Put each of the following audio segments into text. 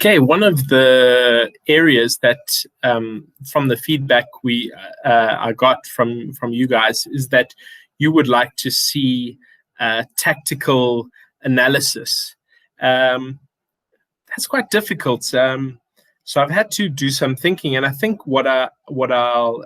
Okay, one of the areas that from the feedback I got from you guys is that you would like to see tactical analysis. That's quite difficult. So I've had to do some thinking, and I think what I'll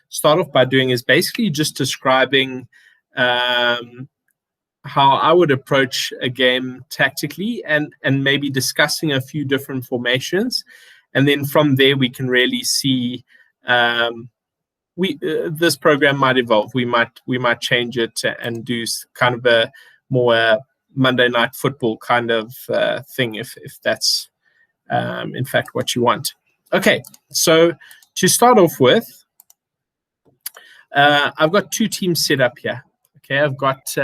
start off by doing is basically just describing how I would approach a game tactically, and maybe discussing a few different formations, and then from there we can really see this program might evolve. We might change it and do kind of a more Monday Night Football kind of thing if that's in fact what you want. Okay, so to start off with, I've got two teams set up here. Okay, I've got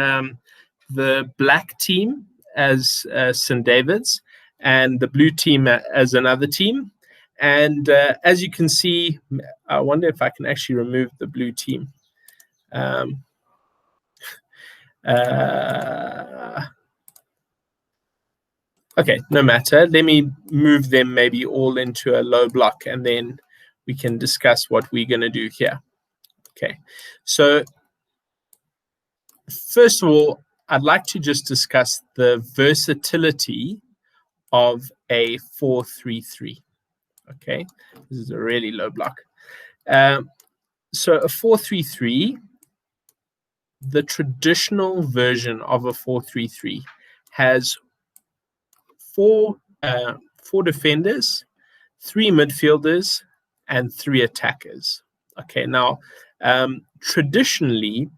the black team as St. David's and the blue team as another team. And as you can see, I wonder if I can actually remove the blue team. Okay, no matter. Let me move them maybe all into a low block, and then we can discuss what we're going to do here. Okay, so first of all, I'd like to just discuss the versatility of a 4-3-3. Okay, this is a really low block. So a 4-3-3, the traditional version of a 4-3-3 has four defenders, 3 midfielders, and 3 attackers. Okay, now traditionally,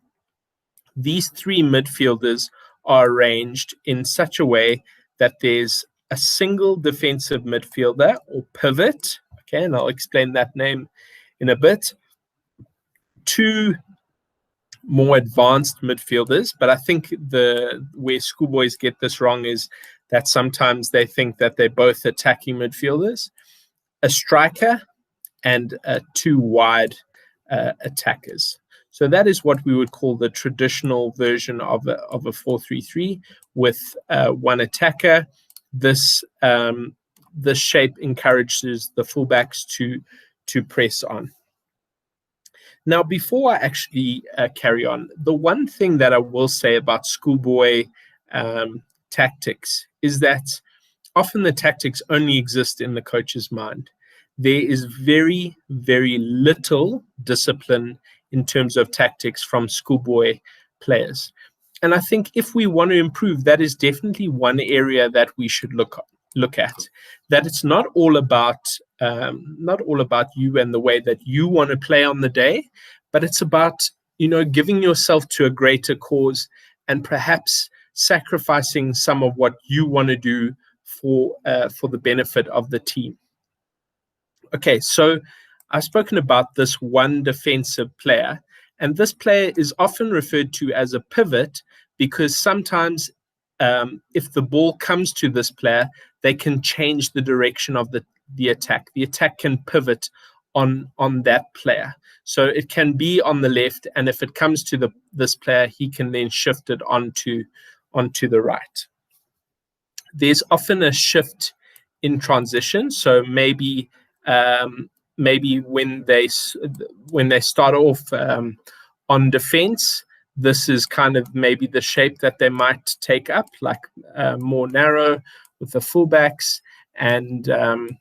these 3 midfielders are arranged in such a way that there's a single defensive midfielder or pivot. Okay, and I'll explain that name in a bit. 2 more advanced midfielders, but I think where schoolboys get this wrong is that sometimes they think that they're both attacking midfielders, a striker, and 2 wide attackers. So that is what we would call the traditional version of a 4-3-3 with 1 attacker. This shape encourages the fullbacks to press on. Now, before I actually carry on, the one thing that I will say about schoolboy tactics is that often the tactics only exist in the coach's mind. There is very, very little discipline in terms of tactics from schoolboy players. And I think if we want to improve, that is definitely one area that we should look at. That it's not all about you and the way that you want to play on the day, but it's about giving yourself to a greater cause and perhaps sacrificing some of what you want to do for the benefit of the team. Okay, so I've spoken about this one defensive player, and this player is often referred to as a pivot because sometimes if the ball comes to this player, they can change the direction of the attack. The attack can pivot on that player. So it can be on the left, and if it comes to this player, he can then shift it onto the right. There's often a shift in transition, so maybe when they start off on defense, this is kind of maybe the shape that they might take up, like more narrow with the fullbacks and the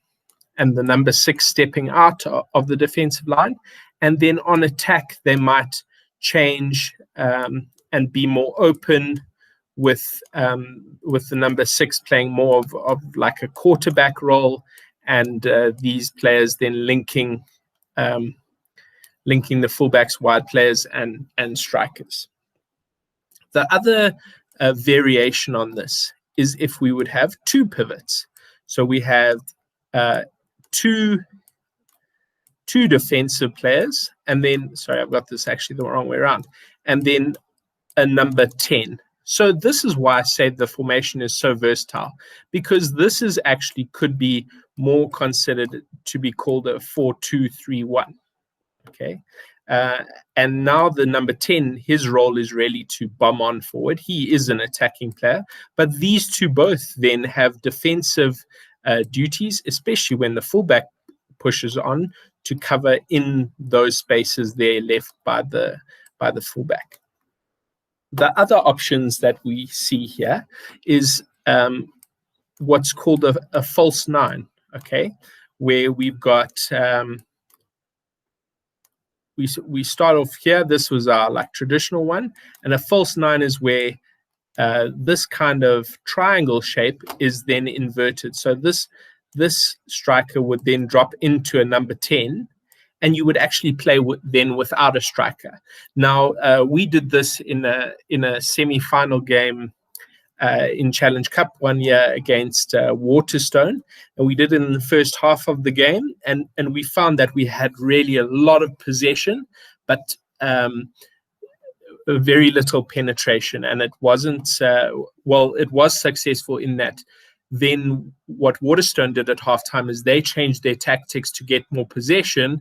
number 6 stepping out of the defensive line. And then on attack, they might change and be more open with the number 6 playing more of like a quarterback role, and these players then linking the fullbacks, wide players, and strikers. The other variation on this is if we would have 2 pivots. So we have two defensive players, and then, sorry, I've got this actually the wrong way around, and then a number 10. So this is why I say the formation is so versatile, because this is actually could be more considered to be called a 4-2-3-1. Okay. And now the number 10, his role is really to bomb on forward. He is an attacking player, but these two both then have defensive duties, especially when the fullback pushes on to cover in those spaces there left by the fullback. The other options that we see here is what's called a false nine, okay, where we've got we start off here. This was our like traditional one, and a false nine is where this kind of triangle shape is then inverted. So this striker would then drop into a number 10, and you would actually play then without a striker. Now we did this in a semi-final game in Challenge Cup one year against Waterstone, and we did it in the first half of the game, and we found that we had really a lot of possession, but very little penetration, and it wasn't it was successful in that. Then what Waterstone did at halftime is they changed their tactics to get more possession,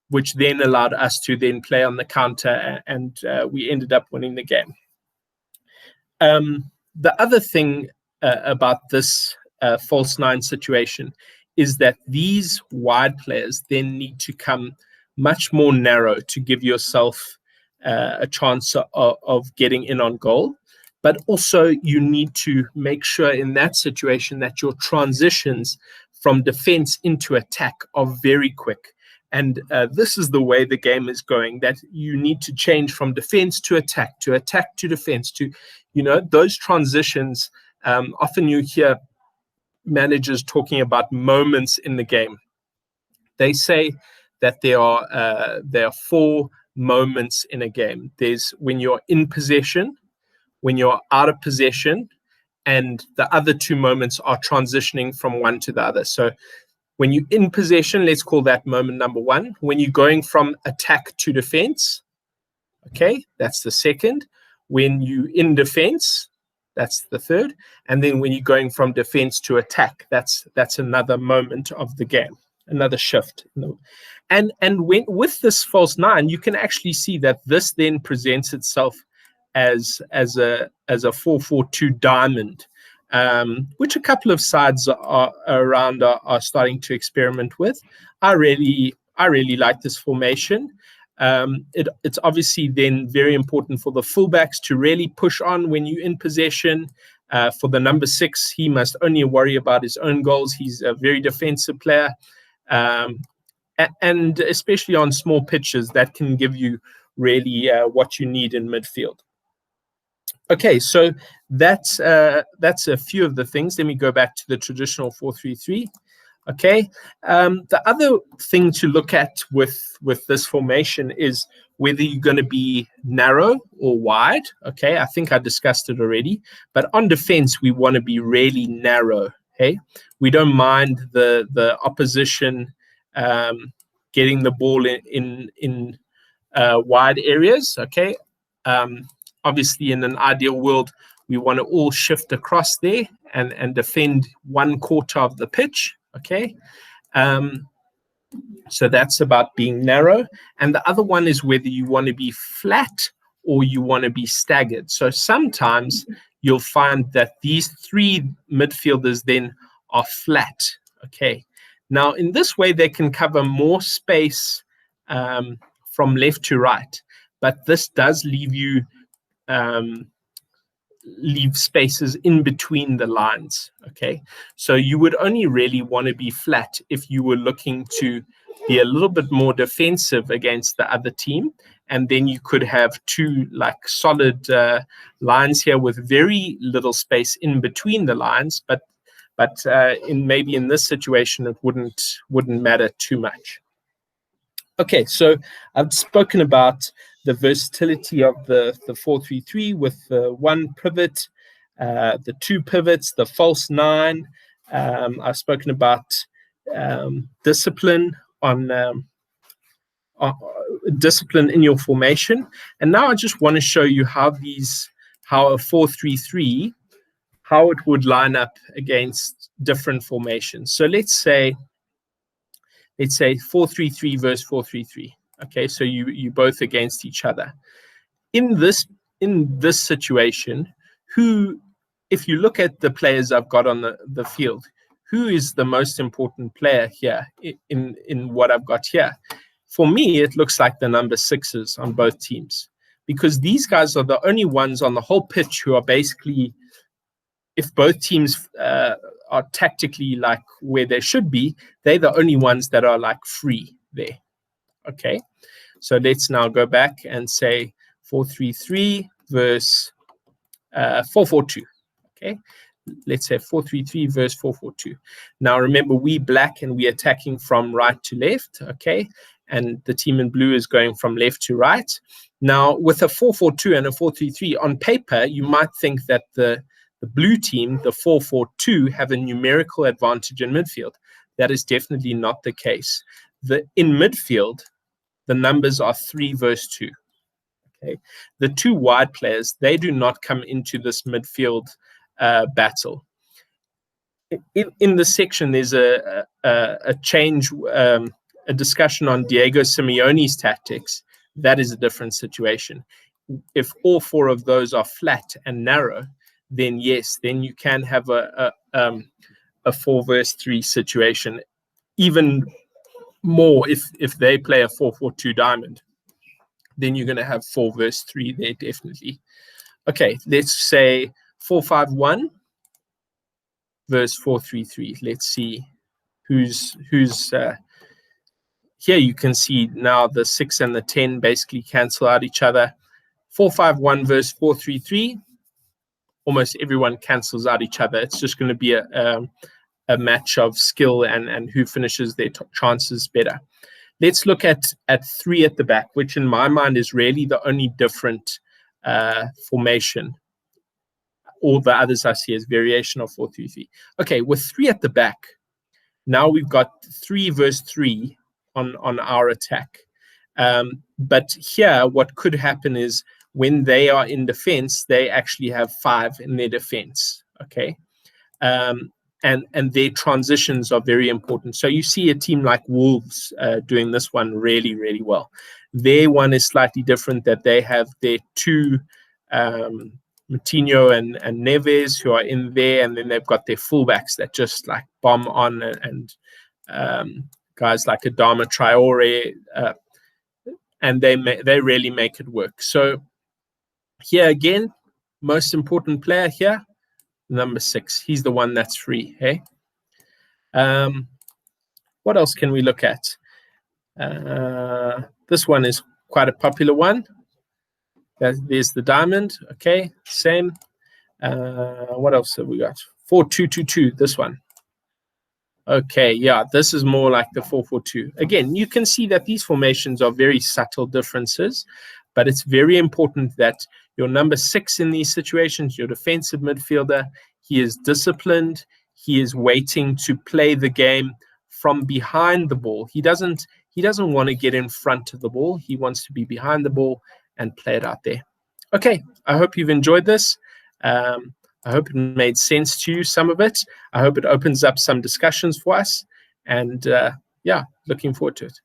which then allowed us to then play on the counter, and we ended up winning the game. The other thing about this false nine situation is that these wide players then need to come much more narrow to give yourself a chance of getting in on goal. But also you need to make sure in that situation that your transitions from defense into attack are very quick. And this is the way the game is going, that you need to change from defense to attack to defense, to, those transitions. Often you hear managers talking about moments in the game. They say that there are 4 moments in a game. There's when you're in possession, when you're out of possession, and the other 2 moments are transitioning from one to the other. So when you're in possession, let's call that moment number 1. When you're going from attack to defense, okay, that's the second. When you're in defense, that's the third. And then when you're going from defense to attack, that's another moment of the game, another shift. And when with this false nine, you can actually see that this then presents itself as a 4-4-2 diamond, which a couple of sides around are starting to experiment with. I really like this formation. It's obviously then very important for the fullbacks to really push on when you're in possession. For the number 6, he must only worry about his own goals. He's a very defensive player, and especially on small pitches, that can give you really what you need in midfield. Okay, so that's a few of the things. Let me go back to the traditional 4-3-3. Okay, the other thing to look at with this formation is whether you're going to be narrow or wide. Okay, I think I discussed it already. But on defense, we want to be really narrow. Okay, we don't mind the opposition getting the ball in wide areas. Okay. Obviously, in an ideal world, we want to all shift across there and defend 1/4 of the pitch. Okay. So that's about being narrow. And the other one is whether you want to be flat or you want to be staggered. So sometimes you'll find that these 3 midfielders then are flat. Okay. Now, in this way, they can cover more space from left to right. But this does leave you leave spaces in between the lines. Okay, so you would only really want to be flat if you were looking to be a little bit more defensive against the other team, and then you could have 2 like solid lines here with very little space in between the lines. But in this situation, it wouldn't matter too much. Okay, so I've spoken about the versatility of the 4-3-3 with the 1 pivot, the 2 pivots, the false 9. I've spoken about discipline discipline in your formation, and now I just want to show you how a 4-3-3, how it would line up against different formations. So let's say 4-3-3 versus 4-3-3. Okay, so you both against each other. In this situation, if you look at the players I've got on the field, who is the most important player here in what I've got here? For me, it looks like the number 6s on both teams, because these guys are the only ones on the whole pitch who are basically, if both teams are tactically like where they should be, they're the only ones that are like free there. Okay, so let's now go back and say 4-3-3 versus 4-4-2. Okay, let's say 4-3-3 versus 4-4-2. Now remember, we black and we attacking from right to left. Okay, and the team in blue is going from left to right. Now with a 4-4-2 and a 4-3-3, on paper you might think that the blue team, the 4-4-2, have a numerical advantage in midfield. That is definitely not the case. In midfield, the numbers are 3 versus 2. Okay, the two wide players, they do not come into this midfield battle. In the section, there's a change, a discussion on Diego Simeone's tactics. That is a different situation. If all 4 of those are flat and narrow, then yes, then you can have a 4 versus 3 situation. Even more if they play a 4-4-2 diamond, then you're going to have 4 versus 3 there, definitely. Okay, let's say 4-5-1 versus 4-3-3. Let's see who's here. You can see now the 6 and the 10 basically cancel out each other. 4-5-1 versus 4-3-3, almost everyone cancels out each other. It's just going to be a match of skill and who finishes their chances better. Let's look at 3 at the back, which in my mind is really the only different formation. All the others I see as variation of 4-3-3. Okay, with 3 at the back, now we've got 3 versus 3 on our attack. But here, what could happen is when they are in defense, they actually have 5 in their defense. Okay. And their transitions are very important. So you see a team like Wolves doing this one really, really well. Their one is slightly different, that they have their 2 Moutinho and Neves who are in there, and then they've got their fullbacks that just like bomb on, and guys like Adama Traore, and they really make it work. So here again, most important player here, number 6. He's the one that's free. Hey, what else can we look at? This one is quite a popular one. There's the diamond. Okay, same. What else have we got? 4-2-2-2. This one. Okay, yeah, this is more like the 4-4-2. Again, you can see that these formations are very subtle differences, but it's very important that your number 6 in these situations, your defensive midfielder, he is disciplined. He is waiting to play the game from behind the ball. He doesn't want to get in front of the ball. He wants to be behind the ball and play it out there. Okay, I hope you've enjoyed this. I hope it made sense to you, some of it. I hope it opens up some discussions for us. And yeah, looking forward to it.